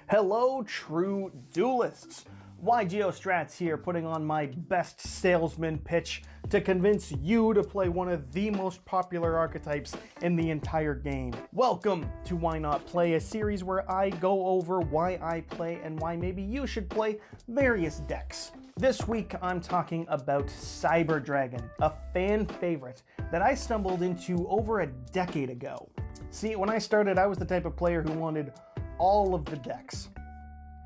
Hello, true duelists! YGeoStrats here, putting on my best salesman pitch to convince you to play one of the most popular archetypes in the entire game. Welcome to Why Not Play, a series where I go over why I play and why maybe you should play various decks. This week I'm talking about Cyber Dragon, a fan favorite that I stumbled into over a decade ago. See, when I started, I was the type of player who wanted all of the decks.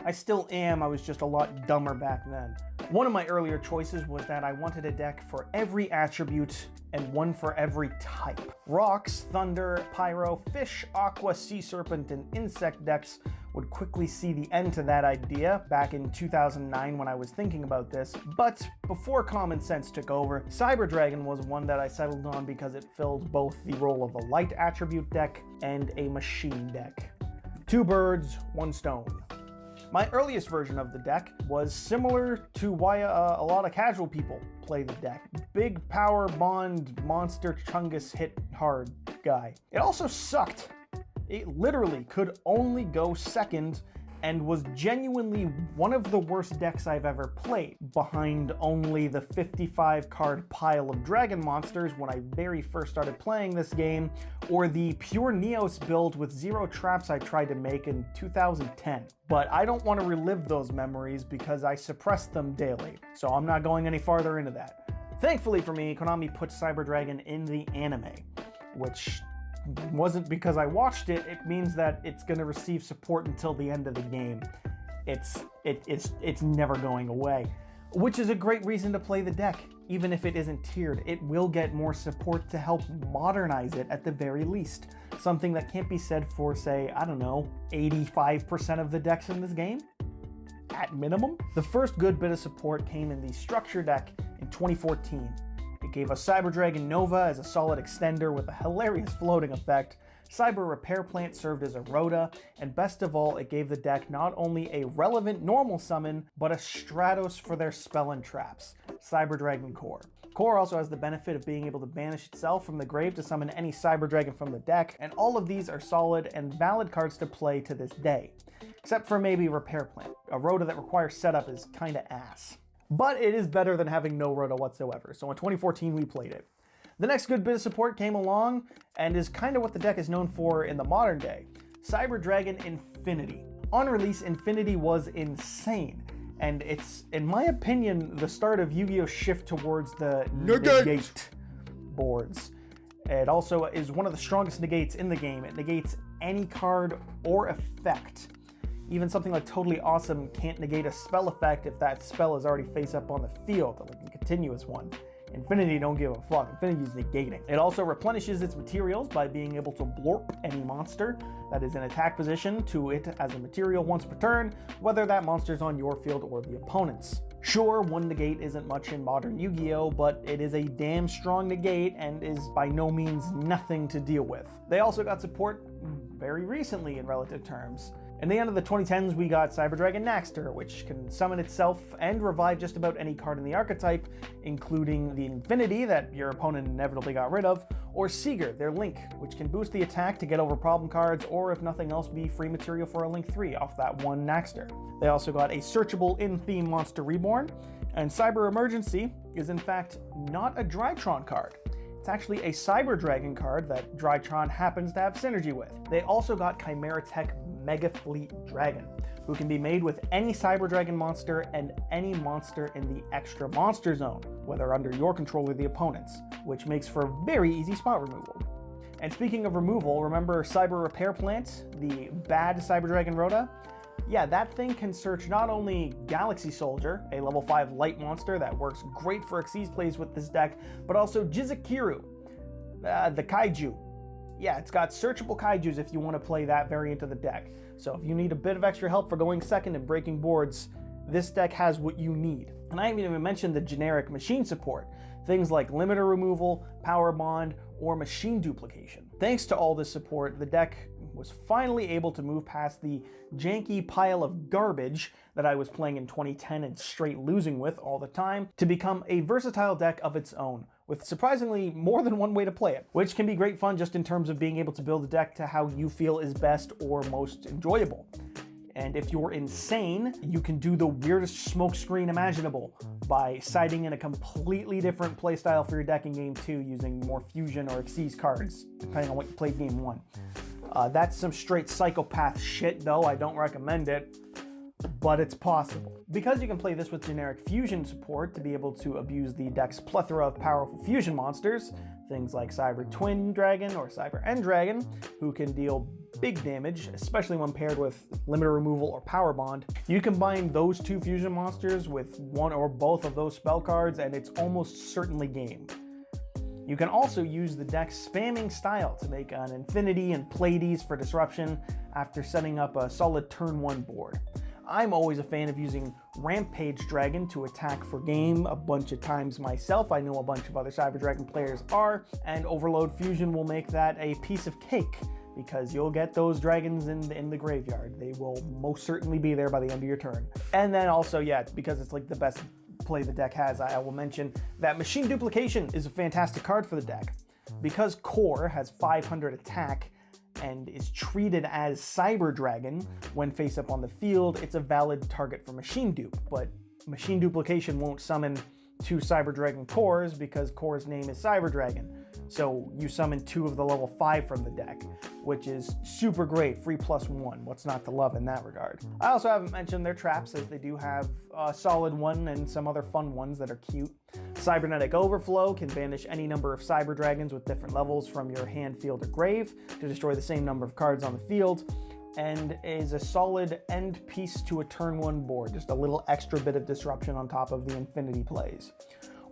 I still am, I was just a lot dumber back then. One of my earlier choices was that I wanted a deck for every attribute and one for every type. Rocks, Thunder, Pyro, Fish, Aqua, Sea Serpent, and Insect decks would quickly see the end to that idea back in 2009 when I was thinking about this, but before common sense took over, Cyber Dragon was one that I settled on because it filled both the role of a light attribute deck and a machine deck. Two birds, one stone. My earliest version of the deck was similar to why a lot of casual people play the deck. Big power bond monster Chungus hit hard guy. It also sucked. It literally could only go second and was genuinely one of the worst decks I've ever played, behind only the 55 card pile of dragon monsters when I very first started playing this game, or the pure Neos build with 0 traps I tried to make in 2010. But I don't want to relive those memories because I suppress them daily, so I'm not going any farther into that. Thankfully for me, Konami put Cyber Dragon in the anime, which wasn't because I watched it. It means that it's going to receive support until the end of the game. It's never going away, which is a great reason to play the deck. Even if it isn't tiered, it will get more support to help modernize it at the very least. Something that can't be said for, say, I don't know, 85% of the decks in this game? At minimum. The first good bit of support came in the structure deck in 2014. It gave us Cyber Dragon Nova as a solid extender with a hilarious floating effect. Cyber Repair Plant served as a Rhoda, and best of all, it gave the deck not only a relevant normal summon, but a Stratos for their spell and traps, Cyber Dragon Core. Core also has the benefit of being able to banish itself from the grave to summon any Cyber Dragon from the deck, and all of these are solid and valid cards to play to this day. Except for maybe Repair Plant. A Rhoda that requires setup is kinda ass. But it is better than having no Rhoda whatsoever, so in 2014 we played it. The next good bit of support came along, and is kind of what the deck is known for in the modern day. Cyber Dragon Infinity. On release, Infinity was insane, and it's, in my opinion, the start of Yu-Gi-Oh's shift towards the negate boards. It also is one of the strongest negates in the game. It negates any card or effect. Even something like Totally Awesome can't negate a spell effect if that spell is already face up on the field, like a continuous one. Infinity don't give a fuck. Infinity is negating. It also replenishes its materials by being able to blorp any monster that is in attack position to it as a material once per turn, whether that monster's on your field or the opponent's. Sure, one negate isn't much in modern Yu-Gi-Oh, but it is a damn strong negate and is by no means nothing to deal with. They also got support very recently in relative terms. In the end of the 2010s, we got Cyber Dragon Naxter, which can summon itself and revive just about any card in the archetype, including the Infinity that your opponent inevitably got rid of, or Seeger, their Link, which can boost the attack to get over problem cards, or if nothing else, be free material for a Link 3 off that one Naxter. They also got a searchable in-theme Monster Reborn, and Cyber Emergency is in fact not a Drytron card. It's actually a Cyber Dragon card that Drytron happens to have synergy with. They also got Chimera Tech Mega Fleet Dragon, who can be made with any Cyber Dragon monster and any monster in the extra monster zone, whether under your control or the opponent's, which makes for very easy spot removal. And speaking of removal, remember Cyber Repair Plant, the bad Cyber Dragon Rhoda? Yeah, that thing can search not only Galaxy Soldier, a level 5 light monster that works great for Xyz plays with this deck, but also Jizukiru, the Kaiju. Yeah, it's got searchable Kaijus if you want to play that variant of the deck. So if you need a bit of extra help for going second and breaking boards, this deck has what you need. And I haven't even mentioned the generic machine support, things like limiter removal, power bond, or machine duplication. Thanks to all this support, the deck was finally able to move past the janky pile of garbage that I was playing in 2010 and straight losing with all the time, to become a versatile deck of its own, with surprisingly more than one way to play it, which can be great fun just in terms of being able to build a deck to how you feel is best or most enjoyable. And if you're insane, you can do the weirdest smokescreen imaginable by siding in a completely different playstyle for your deck in game 2 using more Fusion or Xyz cards, depending on what you played game 1. That's some straight psychopath shit though, I don't recommend it, but it's possible. Because you can play this with generic Fusion support to be able to abuse the deck's plethora of powerful Fusion monsters, things like Cyber Twin Dragon or Cyber End Dragon, who can deal big damage, especially when paired with limiter removal or power bond. You combine those two Fusion monsters with one or both of those spell cards and it's almost certainly game. You can also use the deck's spamming style to make an Infinity and Playstyles for disruption after setting up a solid turn 1 board. I'm always a fan of using Rampage Dragon to attack for game a bunch of times myself. I know a bunch of other Cyber Dragon players are, and Overload Fusion will make that a piece of cake because you'll get those dragons in the graveyard. They will most certainly be there by the end of your turn. And then also, yeah, because it's like the best play the deck has, I will mention that Machine Duplication is a fantastic card for the deck. Because Core has 500 attack and is treated as Cyber Dragon when face up on the field, it's a valid target for Machine Dupe, but Machine Duplication won't summon 2 Cyber Dragon cores because Core's name is Cyber Dragon. So you summon 2 of the level 5 from the deck, which is super great, free +1. What's not to love in that regard? I also haven't mentioned their traps, as they do have a solid one and some other fun ones that are cute. Cybernetic Overflow can banish any number of Cyber Dragons with different levels from your hand, field, or grave to destroy the same number of cards on the field, and is a solid end piece to a turn 1 board, just a little extra bit of disruption on top of the Infinity plays.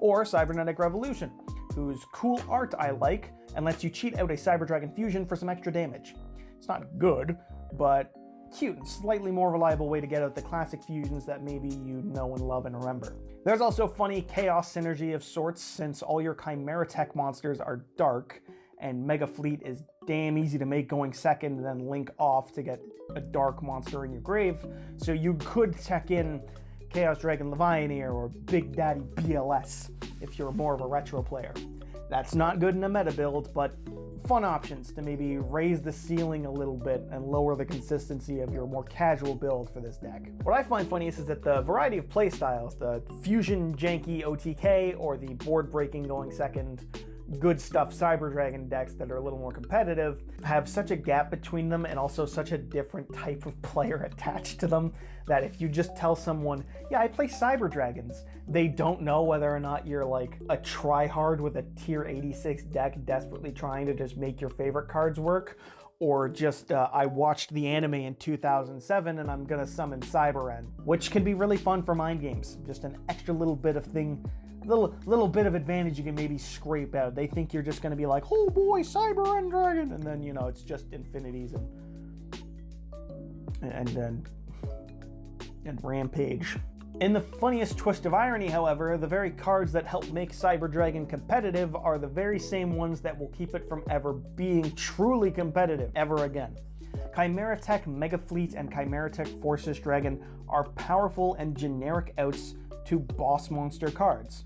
Or Cybernetic Revolution, whose cool art I like and lets you cheat out a Cyber Dragon fusion for some extra damage. It's not good, but cute and slightly more reliable way to get out the classic fusions that maybe you know and love and remember. There's also funny chaos synergy of sorts, since all your Chimera Tech monsters are dark, and Mega Fleet is damn easy to make going second and then link off to get a dark monster in your grave, so you could tech in Chaos Dragon Levianeer or Big Daddy BLS if you're more of a retro player. That's not good in a meta build, but fun options to maybe raise the ceiling a little bit and lower the consistency of your more casual build for this deck. What I find funniest is that the variety of playstyles, the fusion janky OTK or the board breaking going second good stuff Cyber Dragon decks that are a little more competitive, have such a gap between them and also such a different type of player attached to them that if you just tell someone, yeah, I play Cyber Dragons, they don't know whether or not you're like a tryhard with a tier 86 deck desperately trying to just make your favorite cards work, or just I watched the anime in 2007 and I'm gonna summon Cyber End, which can be really fun for mind games. Just an extra little bit of thing, little bit of advantage you can maybe scrape out. They think you're just going to be like, oh boy, Cyber End Dragon, and then, you know, it's just Infinities and Rampage. In the funniest twist of irony, however, the very cards that help make Cyber Dragon competitive are the very same ones that will keep it from ever being truly competitive ever again. Chimera Tech Mega Fleet and Chimera Tech Forces Dragon are powerful and generic outs to boss monster cards.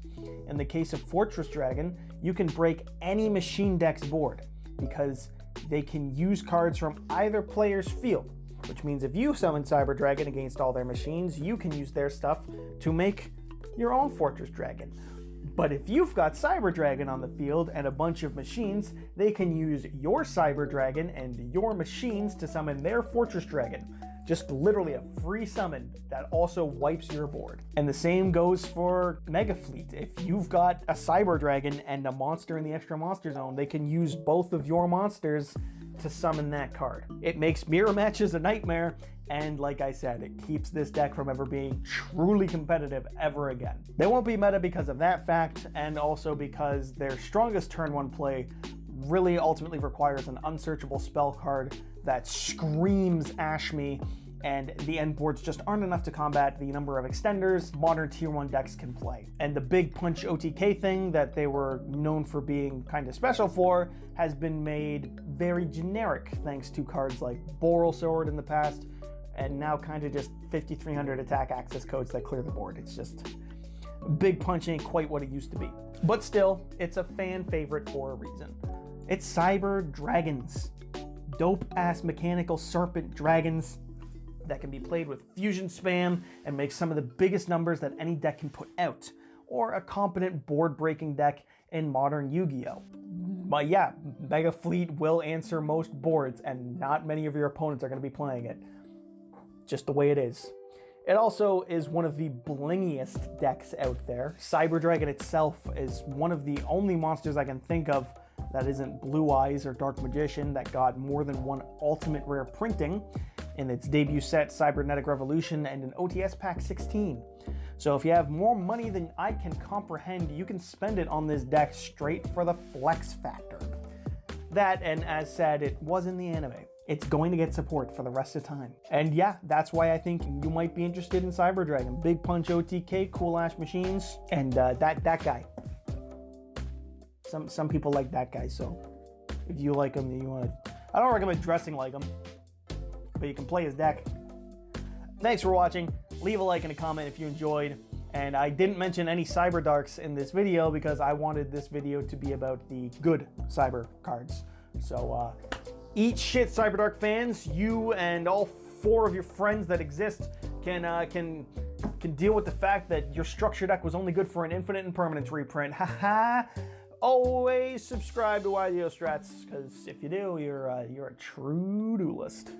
In the case of Fortress Dragon, you can break any machine deck's board because they can use cards from either player's field, which means if you summon Cyber Dragon against all their machines, you can use their stuff to make your own Fortress Dragon. But if you've got Cyber Dragon on the field and a bunch of machines, they can use your Cyber Dragon and your machines to summon their Fortress Dragon. Just literally a free summon that also wipes your board. And the same goes for Mega Fleet. If you've got a Cyber Dragon and a monster in the extra monster zone, they can use both of your monsters to summon that card. It makes mirror matches a nightmare, and like I said, it keeps this deck from ever being truly competitive ever again. They won't be meta because of that fact, and also because their strongest turn 1 play really ultimately requires an unsearchable spell card that screams Ashme, and the end boards just aren't enough to combat the number of extenders modern tier 1 decks can play. And the big punch OTK thing that they were known for being kind of special for has been made very generic thanks to cards like Boral Sword in the past, and now kind of just 5300 attack access codes that clear the board. It's just, big punch ain't quite what it used to be. But still, it's a fan favorite for a reason. It's Cyber Dragons. Dope ass mechanical serpent dragons. that can be played with fusion spam and make some of the biggest numbers that any deck can put out, or a competent board-breaking deck in modern Yu-Gi-Oh! But yeah, Mega Fleet will answer most boards, and not many of your opponents are going to be playing it. Just the way it is. It also is one of the blingiest decks out there. Cyber Dragon itself is one of the only monsters I can think of that isn't Blue Eyes or Dark Magician that got more than one ultimate rare printing in its debut set, Cybernetic Revolution, and an OTS Pack 16. So if you have more money than I can comprehend, you can spend it on this deck straight for the flex factor. That, and as said, it was in the anime. It's going to get support for the rest of time. And yeah, that's why I think you might be interested in Cyber Dragon. Big Punch OTK, cool ass machines, and that guy. Some people like that guy, so if you like him, you want to... I don't recommend dressing like him, but you can play his deck. Thanks for watching. Leave a like and a comment if you enjoyed. And I didn't mention any Cyber Darks in this video because I wanted this video to be about the good Cyber cards. So eat shit, Cyber Dark fans. You and all 4 of your friends that exist can deal with the fact that your structure deck was only good for an infinite and permanence reprint. Haha. Always subscribe to YGO Strats, because if you do, you're a true duelist.